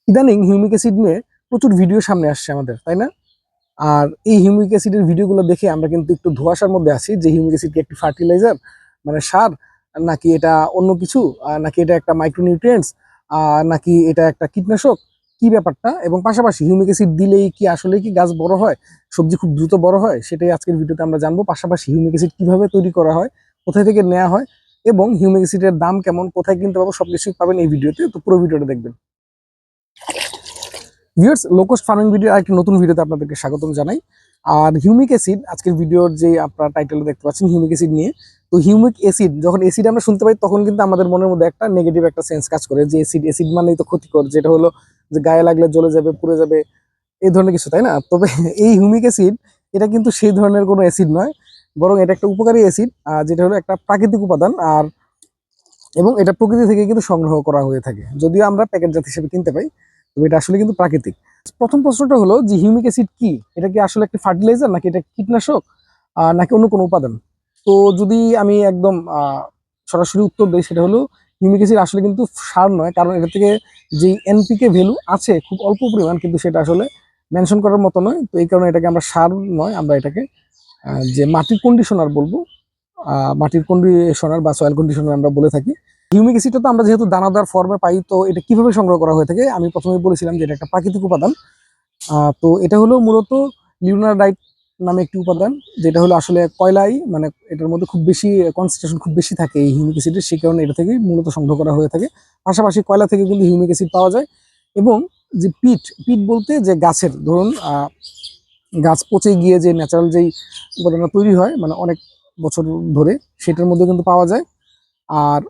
ইদানিং humic acid নিয়ে প্রচুর ভিডিও সামনে আসছে আমাদের, তাই না? আর এই হিউমিক অ্যাসিডের ভিডিওগুলো দেখে আমরা কিন্তু একটু ধোঁয়াশার মধ্যে আছি যে হিউমিক অ্যাসিড কি একটি ফার্টিলাইজার, মানে সার, নাকি এটা অন্য কিছু, নাকি এটা একটা মাইক্রোনিউট্রিয়েন্টস, নাকি এটা একটা কীটনাশক, কি ব্যাপারটা? এবং পাশাপাশি হিউমিক অ্যাসিড দিলেই কি আসলে কি গাছ বড় হয়, সবজি খুব দ্রুত বড় হয়, সেটাই আজকের ভিডিওতে আমরা জানবো। পাশাপাশি হিউমিক অ্যাসিড কিভাবে তৈরি করা হয়, কোথায় থেকে নেওয়া হয়, এবং হিউমিক অ্যাসিডের দাম কেমন, কোথায় কিনতে পাবো, সবকিছু পাবেন এই ভিডিওতে। তো পুরো ভিডিওটা দেখবেন। ভিউয়ার্স, লোকস্ট ফার্মিং ভিডিও আরেকটি নতুন ভিডিওতে আপনাদেরকে স্বাগতম জানাই। আর হিউমিক অ্যাসিড, আজকের ভিডিওর যে আপনারা টাইটেলে দেখতে পাচ্ছেন হিউমিক অ্যাসিড নিয়ে। তো হিউমিক অ্যাসিড, যখন অ্যাসিড আমরা শুনতে পাই তখন কিন্তু আমাদের মনের মধ্যে একটা নেগেটিভ একটা সেন্স কাজ করে যে অ্যাসিড অ্যাসিড মানেই তো ক্ষতিকর, যেটা হলো যে গায়ে লাগলে জ্বলে যাবে, পুড়ে যাবে, এই ধরনের কিছু, তাই না? তবে এই হিউমিক অ্যাসিড এটা কিন্তু সেই ধরনের কোনো অ্যাসিড নয়, বরং এটা একটা উপকারী অ্যাসিড, যেটা হলো একটা প্রাকৃতিক উপাদান। আর এবং এটা প্রকৃতি থেকে কিন্তু সংগ্রহ করা হয়ে থাকে, যদিও আমরা প্যাকেটজাত হিসেবে কিনতে পাই, তবে এটা আসলে কিন্তু প্রাকৃতিক। প্রথম প্রশ্নটা হলো যে হিউমিক অ্যাসিড কি? এটা কি আসলে একটা ফার্টিলাইজার, নাকি এটা কীটনাশক, নাকি অন্য কোনো উপাদান? তো যদি আমি একদম সরাসরি উত্তর দিই, সেটা হলো হিউমিক অ্যাসিড আসলে কিন্তু সার নয়, কারণ এটা থেকে যে এনপিকে ভ্যালু আছে খুব অল্প পরিমাণ, কিন্তু সেটা আসলে মেনশন করার মতো নয়। তো এই কারণে এটাকে আমরা সার নয়, আমরা এটাকে যে মাটির কন্ডিশনার বলবো, মাটির কন্ডিশনার বা সয়েল কন্ডিশনার আমরা বলে থাকি। হিউমিক অ্যাসিডটা তো আমরা যেহেতু দানাদার ফর্মে পাই, তো এটা কিভাবে সংগ্রহ করা হয়ে থাকে? আমি প্রথমেই বলেছিলাম যে এটা একটা প্রাকৃতিক উপাদান। তো এটা হলো মূলত লিওনার্ডাইট নামে একটি উপাদান, যেটা হলো আসলে কয়লাই, মানে এটার মধ্যে খুব বেশি কনসেন্ট্রেশন খুব বেশি থাকে এই হিউমিক অ্যাসিডের, সেই কারণে এটা থেকে মূলত সংগ্রহ করা হয়ে থাকে। পাশাপাশি কয়লা থেকে কিন্তু হিউমিক অ্যাসিড পাওয়া যায়। এবং যে পিট পিট বলতে যে গাছের, ধরুন গাছ পচে গিয়ে যে ন্যাচারাল যেই উপাদানটা তৈরি হয়, মানে অনেক বছর ধরে, সেটার মধ্যে কিন্তু পাওয়া যায়। আর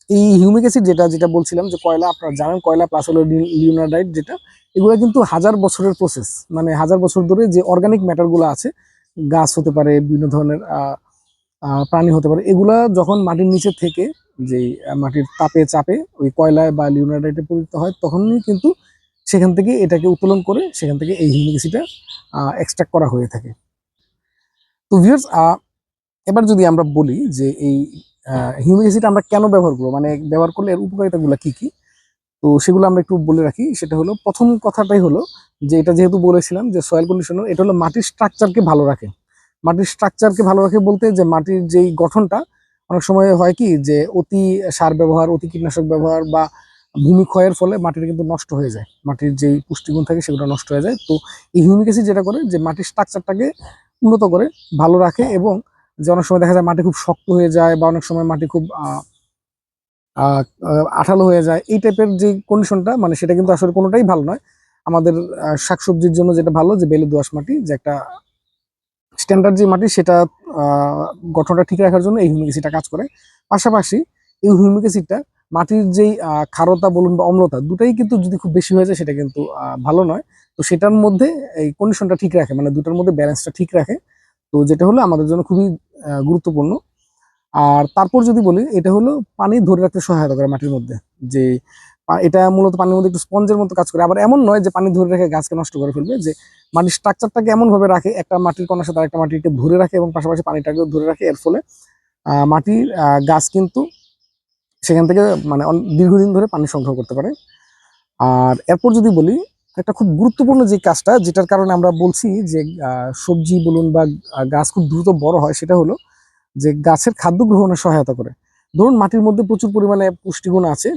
এই হিউমিক অ্যাসিড যেটা যেটা বলছিলাম যে কয়লা, আপনারা জানেন কয়লা প্লাস হলো লিওনার্ডাইট, যেটা এগুলো কিন্তু হাজার বছরের প্রসেস, মানে হাজার বছর ধরে যে অর্গানিক ম্যাটারগুলো আছে, গাছ হতে পারে, বিভিন্ন ধরনের প্রাণী হতে পারে, এগুলা যখন মাটির নিচে থেকে যে মাটির তাপে চাপে ওই কয়লায় বা লিওনার্ডাইটে পরিণত হয়, তখনই কিন্তু সেখান থেকে এটাকে উত্তোলন করে সেখান থেকে এই হিউমিক অ্যাসিডটা এক্সট্রাক্ট করা হয়ে থাকে। তো ভিউয়ার্স, এবার যদি আমরা বলি যে এই হিউমিক অ্যাসিড আমরা কেন ব্যবহার করবো, মানে ব্যবহার করলে এর উপকারিতাগুলো কি কি, তো সেগুলো আমরা একটু বলে রাখি। সেটা হলো, প্রথম কথাটাই হলো যে এটা যেহেতু বলেছিলাম যে সয়েল কন্ডিশনার, এটা হলো মাটির স্ট্রাকচারকে ভালো রাখে। মাটির স্ট্রাকচারকে ভালো রাখে বলতে যে মাটির যেই গঠনটা, অনেক সময় হয় কি যে অতি সার ব্যবহার, অতি কীটনাশক ব্যবহার বা ভূমি ক্ষয়ের ফলে মাটির কিন্তু নষ্ট হয়ে যায়, মাটির যেই পুষ্টিগুণ থাকে সেগুলো নষ্ট হয়ে যায়। তো এই হিউমিক অ্যাসিড যেটা করে যে মাটির স্ট্রাকচারটাকে উন্নত করে, ভালো রাখে। এবং যে অনেক সময় দেখা যায় মাটি খুব শক্ত হয়ে যায়, বা অনেক সময় মাটি খুব আঠালো হয়ে যায়, এই টাইপের যে কন্ডিশনটা, মানে সেটা কিন্তু আসলে কোনোটাই ভালো নয় আমাদের শাকসবজির জন্য। যেটা ভালো যে বেলে দোআঁশ মাটি, যে একটা স্ট্যান্ডার্ড যে মাটি, সেটা গঠনটা ঠিক রাখার জন্য এই হিউমিক অ্যাসিডটা কাজ করে। পাশাপাশি এই হিউমিক অ্যাসিডটা মাটির যেই ক্ষারতা বলুন বা অম্লতা, দুটাই কিন্তু যদি খুব বেশি হয়ে যায় সেটা কিন্তু ভালো নয়। তো সেটার মধ্যে এই কন্ডিশনটা ঠিক রাখে, মানে দুটার মধ্যে ব্যালেন্সটা ঠিক রাখে। তো যেটা হলো আমাদের জন্য খুবই গুরুত্বপূর্ণ। আর তারপর যদি বলি, এটা হলো পানি ধরে রাখতে সহায়তা করে মাটির মধ্যে। যে এটা মূলত পানির মধ্যে একটু স্পঞ্জের মতো কাজ করে। আবার এমন নয় যে পানি ধরে রেখে গাছকে নষ্ট করে ফেলবে, যে মাটির স্ট্রাকচারটাকে এমন ভাবে রাখে, একটা মাটির কণার সাথে আরেকটা মাটিকে ধরে রাখে, এবং পাশাপাশি পানিটাকেও ধরে রাখে। এর ফলে মাটির গাছ কিন্তু সেখান থেকে মানে দীর্ঘদিন ধরে পানি সংগ্রহ করতে পারে। আর এরপর যদি বলি, একটা খুব গুরুত্বপূর্ণ যে কাজটা, যেটার কারণে আমরা বলছি যে সবজি বলুন বা গাছ খুব দ্রুত বড় হয়, সেটা হলো যে গাছের খাদ্য গ্রহণে সহায়তা করে। ধরুন মাটির মধ্যে প্রচুর পরিমাণে পুষ্টিগুণ আছে,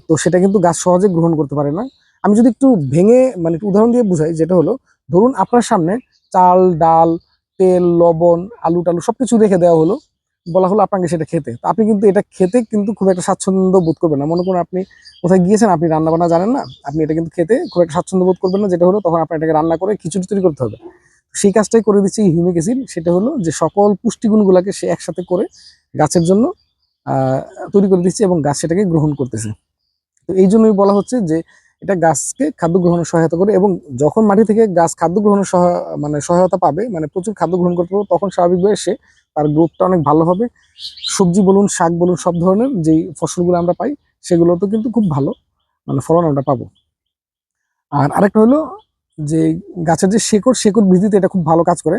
তো সেটা কিন্তু গাছ সহজে গ্রহণ করতে পারে না। আমি যদি একটু ভেঙে, মানে একটু উদাহরণ দিয়ে বুঝাই, যেটা হলো ধরুন আপনার সামনে চাল, ডাল, তেল, লবণ, আলু টালু সবকিছু রেখে দেওয়া হলো, বলা হলো আপনাকে সেটা খেতে, তো আপনি কিন্তু এটা খেতে কিন্তু খুব একটা স্বাচ্ছন্দ্য বোধ করবেন না। মনে করুন আপনি কোথায় গিয়েছেন, আপনি রান্না বান্না জানেন না, আপনি এটা কিন্তু খেতে খুব একটা স্বাচ্ছন্দ্য বোধ করবেন না। যেটা হলো তখন আপনার এটাকে রান্না করে খিচুড়ি তৈরি করতে হবে। সেই কাজটাই করে দিচ্ছে হিউমিক অ্যাসিড। সেটা হলো যে সকল পুষ্টিগুণগুলোকে সে একসাথে করে গাছের জন্য আহ তৈরি করে দিচ্ছে, এবং গাছ সেটাকে গ্রহণ করতেছে। তো এই জন্যই বলা হচ্ছে যে এটা গাছকে খাদ্য গ্রহণে সহায়তা করে। এবং যখন মাটি থেকে গাছ খাদ্য গ্রহণের মানে সহায়তা পাবে, মানে প্রচুর খাদ্য গ্রহণ করতে পারবে, তখন স্বাভাবিকভাবে সে তার গ্রোথটা অনেক ভালো হবে। সবজি বলুন, শাক বলুন, সব ধরনের যেই ফসলগুলো আমরা পাই, সেগুলোতে কিন্তু খুব ভালো মানে ফলন আমরা পাবো। আর আরেকটা হলো যে গাছের যে শেকড়, শেকড় বৃদ্ধিতে এটা খুব ভালো কাজ করে।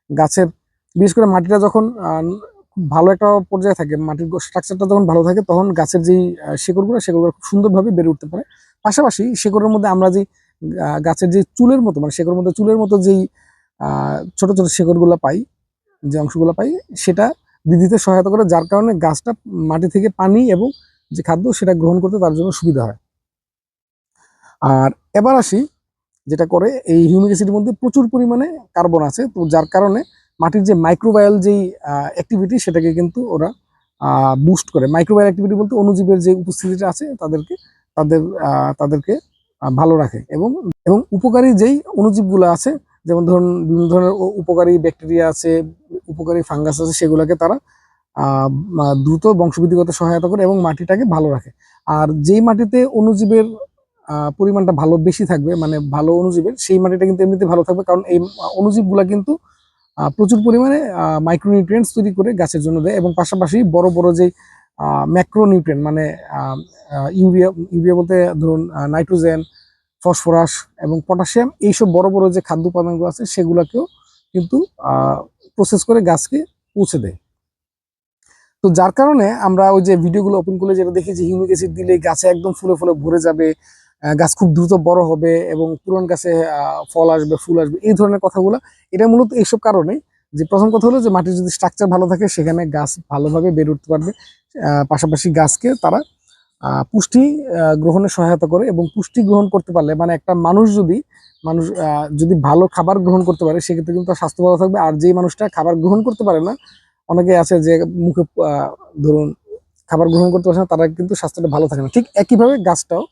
গাছের বিশেষ করে মাটিটা যখন খুব ভালো একটা পর্যায়ে থাকে, মাটির স্ট্রাকচারটা যখন ভালো থাকে, তখন গাছের যেই শেকড়গুলো খুব সুন্দরভাবে বেড়ে উঠতে পারে। পাশাপাশি শেকড়ের মধ্যে আমরা যে গাছের যে চুলের মতো মানে শেকড়ের মধ্যে চুলের মতো যেই ছোট ছোট শেকড়গুলো পাই, যে অংশগুলো পাই, সেটা বৃদ্ধিতে সহায়তা করে, যার কারণে গাছটা মাটি থেকে পানি এবং যে খাদ্য সেটা গ্রহণ করতে তার জন্য সুবিধা হয়। আর এবার আসি, যেটা করে এই হিউমিক অ্যাসিডের মধ্যে প্রচুর পরিমাণে কার্বন আছে, তো যার কারণে মাটির যে মাইক্রোবায়াল যেই অ্যাক্টিভিটি সেটাকে কিন্তু ওরা বুস্ট করে। মাইক্রোবায়াল অ্যাক্টিভিটি বলতে অণুজীবের যে উপস্থিতিটা আছে তাদেরকে ভালো রাখে, এবং এবং উপকারী যেই অণুজীবগুলো আছে, যেমন ধরুন বিভিন্ন ধরনের উপকারী ব্যাকটেরিয়া আছে, উপকারী ফাঙ্গাস আছে, সেগুলোকে তারা দ্রুত বংশবৃদ্ধি করতে সহায়তা করে এবং মাটিটাকে ভালো রাখে। আর যেই মাটিতে অণুজীবের পরিমাণটা ভালো বেশি থাকবে, মানে ভালো অণুজীবের, সেই মাটিটা কিন্তু এমনিতে ভালো থাকবে, কারণ এই অণুজীবগুলা কিন্তু প্রচুর পরিমাণে মাইক্রোনিউট্রিয়েন্টস তৈরি করে গাছের জন্য দেয়, এবং পাশাপাশি বড় বড় যে ম্যাক্রোনিউট্রিয়েন্ট মানে ইউরিয়া ইউরিয়া বলতে ধরুন নাইট্রোজেন, ফসফরাস এবং পটাশিয়াম, এইসব বড় বড় যে খাদ্য উপাদানগুলো আছে সেগুলোকেও কিন্তু প্রসেস করে গাছকে পৌঁছে দেয়। তো যার কারণে আমরা ওই যে ভিডিওগুলো ওপেন করলে যেটা দেখি যে হিউমিক অ্যাসিড দিলে গাছে একদম ফুলে ফুলে ভরে যাবে, গাছ খুব দ্রুত বড় হবে এবং পুরন গাছে ফল আসবে, ফুল আসবে, এই ধরনের কথাগুলো, এটা মূলত এইসব কারণে, যে প্রথম কথা হলো যে মাটির যদি স্ট্রাকচার ভালো থাকে সেখানে গাছ ভালোভাবে বেড়ে উঠতে পারবে, পাশাপাশি গাছকে তারা পুষ্টি গ্রহণে সহায়তা করে, এবং পুষ্টি গ্রহণ করতে পারলে মানে একটা মানুষ যদি ভালো খাবার গ্রহণ করতে পারে সেক্ষেত্রে কিন্তু তার স্বাস্থ্য ভালো থাকবে। আর যেই মানুষটা খাবার গ্রহণ করতে পারে না, অনেকে আছে যে মুখে ধরুন খাবার গ্রহণ করতে পারছে না, তারা কিন্তু স্বাস্থ্যটা ভালো থাকে না। ঠিক একইভাবে গাছটাও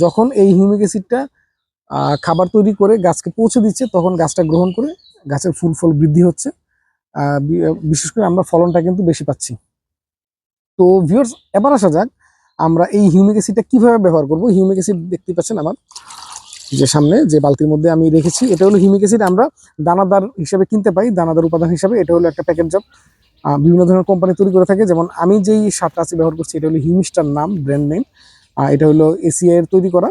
যখন এই হিউমিক অ্যাসিডটা খাবার তৈরি করে গাছকে পৌঁছে দিচ্ছে, তখন গাছটা গ্রহণ করে গাছের ফুল ফল বৃদ্ধি হচ্ছে, বিশেষ করে আমরা ফলনটা কিন্তু বেশি পাচ্ছি। তো ভিউয়ার্স, এবার আসা যাক আমরা এই হিউমিক অ্যাসিডটা কিভাবে ব্যবহার করব। হিউমিক অ্যাসিড দেখতে পাচ্ছেন আমার যে সামনে যে বালতির মধ্যে আমি রেখেছি, এটা হলো হিউমিক অ্যাসিড। আমরা দানাদার হিসেবে কিনতে পাই, দানাদার উপাদান হিসেবে। এটা হলো একটা প্যাকেট জাত, বিভিন্ন ধরনের কোম্পানি তৈরি করে থাকে। যেমন আমি যেই সারটা আছে ব্যবহার করছি, এটা হলো হিউমিস্টার নাম, ব্র্যান্ড নেম। এটা হলো এসিআই এর তৈরি করা।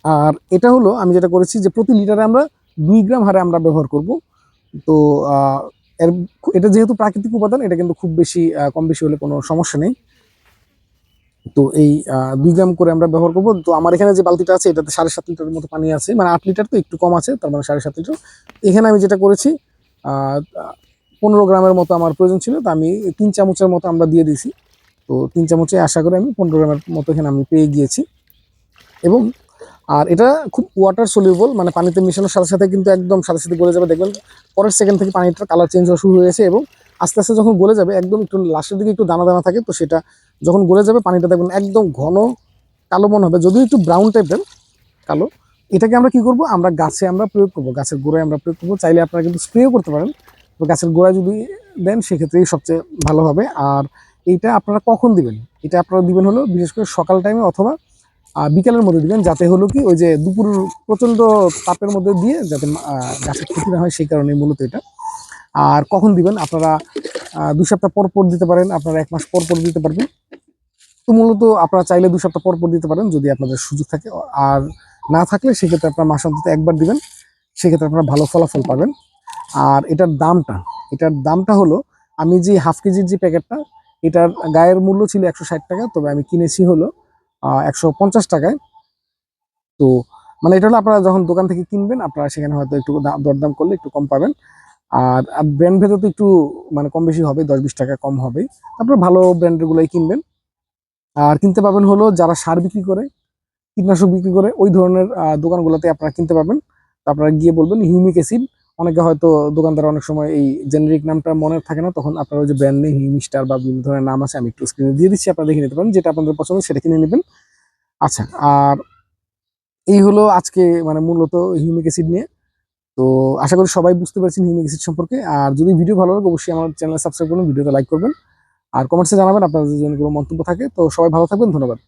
আর এটা হলো আমি যেটা করেছি যে প্রতি লিটারে আমরা 2 গ্রাম হারে আমরা ব্যবহার করব। তো এর এটা যেহেতু প্রাকৃতিক উপাদান, এটা কিন্তু খুব বেশি কম বেশি হলে কোনো সমস্যা নেই। তো এই 2 গ্রাম করে আমরা ব্যবহার করবো। তো আমার এখানে যে বালতিটা আছে এটাতে 7.5 লিটারের মতো পানি আছে, মানে 8 লিটার তো একটু কম আছে, তার মানে 7.5 লিটার। এখানে আমি যেটা করেছি 15 গ্রামের মতো আমার প্রয়োজন ছিল, তো আমি 3 চামচের মতো আমরা দিয়ে দিয়েছি। তো 3 চামচে আশা করে আমি 15 গ্রামের মতো এখানে আমি পেয়ে গিয়েছি। এবং আর এটা খুব ওয়াটার সলিউবল, মানে পানিতে মেশানোর সাথে সাথে কিন্তু একদম সাথে সাথে গলে যাবে। দেখবেন পরের সেকেন্ড থেকে পানিটার কালার চেঞ্জ হওয়া শুরু হয়েছে, এবং আস্তে আস্তে যখন গলে যাবে একদম একটু লাস্টের দিকে একটু দানা দানা থাকে, তো সেটা যখন গলে যাবে পানিটা দেখবেন একদম ঘন কালো মনে হবে, যদিও একটু ব্রাউন টাইপের কালো। এটাকে আমরা কি করব, আমরা গাছে আমরা প্রয়োগ করব, গাছের গোড়ায় আমরা প্রয়োগ করবো। চাইলে আপনারা কিন্তু স্প্রেও করতে পারেন, তো গাছের গোড়ায় যদি দেন সেক্ষেত্রেই সবচেয়ে ভালো হবে। আর এইটা আপনারা কখন দিবেন, এটা আপনারা দিবেন হলো বিশেষ করে সকাল টাইমে অথবা বিকালের মধ্যে দিবেন, যাতে হলো কি ওই যে দুপুর প্রচন্ড তাপের মধ্যে দিয়ে যাতে গাছের ক্ষতি না হয়, সেই কারণে মূলত এটা। আর কখন দিবেন আপনারা 2 সপ্তাহ পর পর দিতে পারেন, আপনারা 1 মাস পর পর দিতে পারবেন। তো মূলত আপনারা চাইলে 2 সপ্তাহ পর পর দিতে পারেন যদি আপনাদের সুযোগ থাকে, আর না থাকলে সেক্ষেত্রে আপনারা মাস অন্তত একবার দিবেন, সেক্ষেত্রে আপনারা ভালো ফলাফল পাবেন। আর এটার দামটা হলো, আমি যে হাফ কেজির যে প্যাকেটটা, এটার গায়ের মূল্য ছিল 160 টাকা, তবে আমি কিনেছি হলো 150 টাকায়। তো মানে এটা হলো আপনারা যখন দোকান থেকে কিনবেন, আপনারা সেখানে হয়তো একটু দরদাম করলে একটু কম পাবেন। আর ব্র্যান্ড ভেদে তো একটু মানে কম বেশি হবে, 10-20 টাকা কম হবে। আপনারা ভালো ব্র্যান্ডের গুলাই কিনবেন। আর কিনতে পাবেন হলো যারা সার বিক্রি করে, কীটনাশক বিক্রি করে, ওই ধরনের দোকানগুলোতে আপনারা কিনতে পাবেন। তো আপনারা গিয়ে বলবেন হিউমিক অ্যাসিড। অনেকে হয়তো দোকানদার অনেক সময় এই জেনেরিক নামটা মনে থাকে না, তখন আপনারা ওই যে ব্র্যান্ড নেই হিউমিস্টার বা বিভিন্ন ধরনের নাম আছে, আমি একটু স্ক্রিনে দিয়ে দিচ্ছি, আপনারা দেখে নিতে পারেন, যেটা আপনাদের পছন্দ সেটা কিনে নেবেন। আচ্ছা, আর এই হলো আজকে মানে মূলত হিউমিক অ্যাসিড নিয়ে। তো আশা করি সবাই বুঝতে পারছেন হিউমিক অ্যাসিড সম্পর্কে। আর যদি ভিডিও ভালো লাগে অবশ্যই আমার চ্যানেল সাবস্ক্রাইব করুন, ভিডিওতে লাইক করবেন, আর কমেন্টসে জানাবেন আপনাদের যদি কোনো মন্তব্য থাকে। তো সবাই ভালো থাকবেন, ধন্যবাদ।